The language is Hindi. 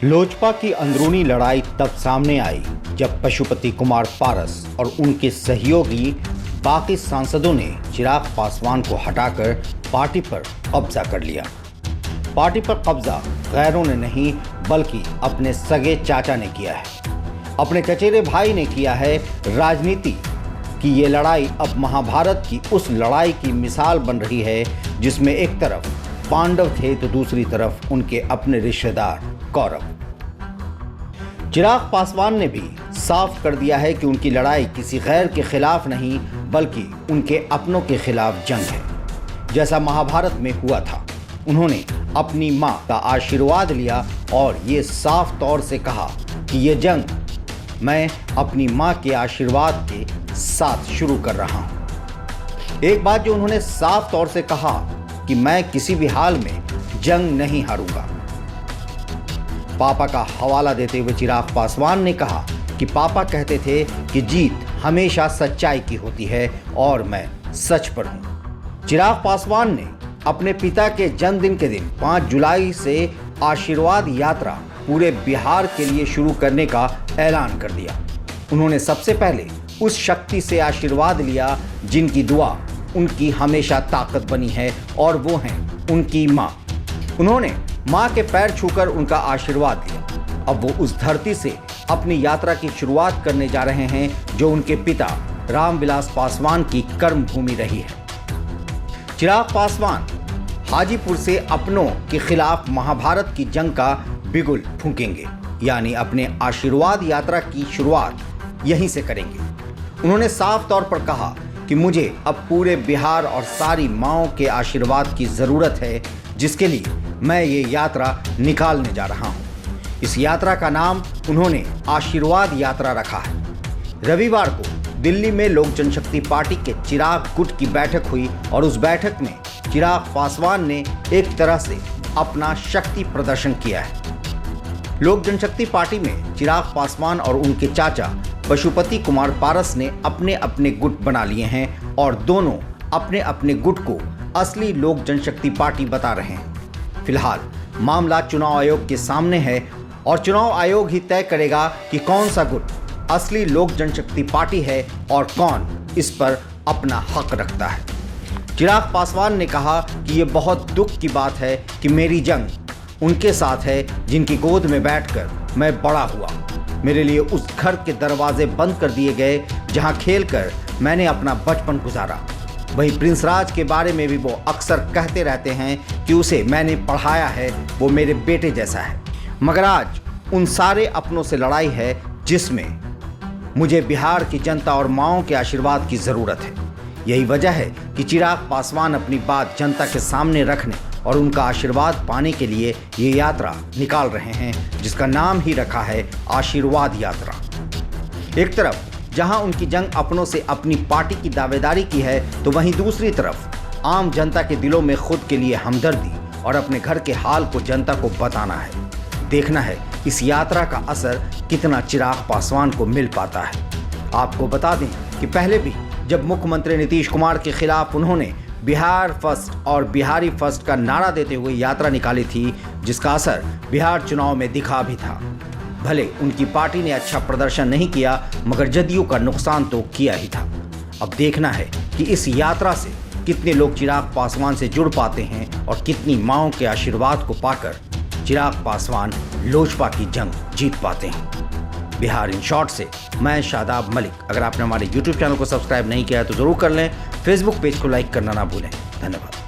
लोजपा की अंदरूनी लड़ाई तब सामने आई जब पशुपति कुमार पारस और उनके सहयोगी बाकी सांसदों ने चिराग पासवान को हटाकर पार्टी पर कब्जा कर लिया। पार्टी पर कब्जा गैरों ने नहीं बल्कि अपने सगे चाचा ने किया है, अपने चचेरे भाई ने किया है। राजनीति की ये लड़ाई अब महाभारत की उस लड़ाई की मिसाल बन रही है जिसमें एक तरफ पांडव थे तो दूसरी तरफ उनके अपने रिश्तेदार कौरव। चिराग पासवान ने भी साफ कर दिया है कि उनकी लड़ाई किसी गैर के खिलाफ नहीं बल्कि उनके अपनों के खिलाफ जंग है। जैसा महाभारत में हुआ था, उन्होंने अपनी मां का आशीर्वाद लिया और ये साफ तौर से कहा कि ये जंग मैं अपनी मां के आशीर्वाद के साथ शुरू कर रहा हूं। एक बात जो उन्होंने साफ तौर से कहा कि मैं किसी भी हाल में जंग नहीं हारूंगा। पापा का हवाला देते हुए चिराग पासवान ने कहा कि पापा कहते थे कि जीत हमेशा सच्चाई की होती है और मैं सच पर हूं। चिराग पासवान ने अपने पिता के जन्मदिन के दिन 5 जुलाई से आशीर्वाद यात्रा पूरे बिहार के लिए शुरू करने का ऐलान कर दिया। उन्होंने सबसे पहले उस शक्ति से आशीर्वाद लिया जिनकी दुआ उनकी हमेशा ताकत बनी है और वो हैं उनकी मां। उन्होंने मां के पैर छूकर उनका आशीर्वाद लिया। अब वो उस धरती से अपनी यात्रा की शुरुआत करने जा रहे हैं जो उनके पिता रामविलास पासवान की कर्म भूमि रही है। चिराग पासवान हाजीपुर से अपनों के खिलाफ महाभारत की जंग का बिगुल फूंकेंगे, यानी अपने आशीर्वाद यात्रा की शुरुआत यहीं से करेंगे। उन्होंने साफ तौर पर कहा कि मुझे अब पूरे बिहार और सारी माँओं के आशीर्वाद की ज़रूरत है, जिसके लिए मैं ये यात्रा निकालने जा रहा हूँ। इस यात्रा का नाम उन्होंने आशीर्वाद यात्रा रखा है। रविवार को दिल्ली में लोक जनशक्ति पार्टी के चिराग गुट की बैठक हुई और उस बैठक में चिराग पासवान ने एक तरह से अपना शक्ति प्रदर्शन किया है। लोक जनशक्ति पार्टी में चिराग पासवान और उनके चाचा पशुपति कुमार पारस ने अपने अपने गुट बना लिए हैं और दोनों अपने अपने गुट को असली लोक जनशक्ति पार्टी बता रहे हैं। फिलहाल मामला चुनाव आयोग के सामने है और चुनाव आयोग ही तय करेगा कि कौन सा गुट असली लोक जनशक्ति पार्टी है और कौन इस पर अपना हक रखता है। चिराग पासवान ने कहा कि ये बहुत दुख की बात है कि मेरी जंग उनके साथ है जिनकी गोद में बैठकर मैं बड़ा हुआ। मेरे लिए उस घर के दरवाजे बंद कर दिए गए जहां खेलकर मैंने अपना बचपन गुजारा। वहीं प्रिंस राज के बारे में भी वो अक्सर कहते रहते हैं कि उसे मैंने पढ़ाया है, वो मेरे बेटे जैसा है। मगर आज उन सारे अपनों से लड़ाई है जिसमें मुझे बिहार की जनता और माँओं के आशीर्वाद की ज़रूरत है। यही वजह है कि चिराग पासवान अपनी बात जनता के सामने रखने और उनका आशीर्वाद पाने के लिए ये यात्रा निकाल रहे हैं, जिसका नाम ही रखा है आशीर्वाद यात्रा। एक तरफ जहां उनकी जंग अपनों से अपनी पार्टी की दावेदारी की है, तो वहीं दूसरी तरफ आम जनता के दिलों में खुद के लिए हमदर्दी और अपने घर के हाल को जनता को बताना है। देखना है इस यात्रा का असर कितना चिराग पासवान को मिल पाता है। आपको बता दें कि पहले भी जब मुख्यमंत्री नीतीश कुमार के खिलाफ उन्होंने बिहार फर्स्ट और बिहारी फर्स्ट का नारा देते हुए यात्रा निकाली थी, जिसका असर बिहार चुनाव में दिखा भी था। भले उनकी पार्टी ने अच्छा प्रदर्शन नहीं किया, मगर जदयू का नुकसान तो किया ही था। अब देखना है कि इस यात्रा से कितने लोग चिराग पासवान से जुड़ पाते हैं और कितनी माँओं के आशीर्वाद को पाकर चिराग पासवान लोजपा की जंग जीत पाते हैं। बिहार इन शॉर्ट से मैं शादाब मलिक। अगर आपने हमारे YouTube चैनल को सब्सक्राइब नहीं किया है तो ज़रूर कर लें। फेसबुक पेज को लाइक करना ना भूलें। धन्यवाद।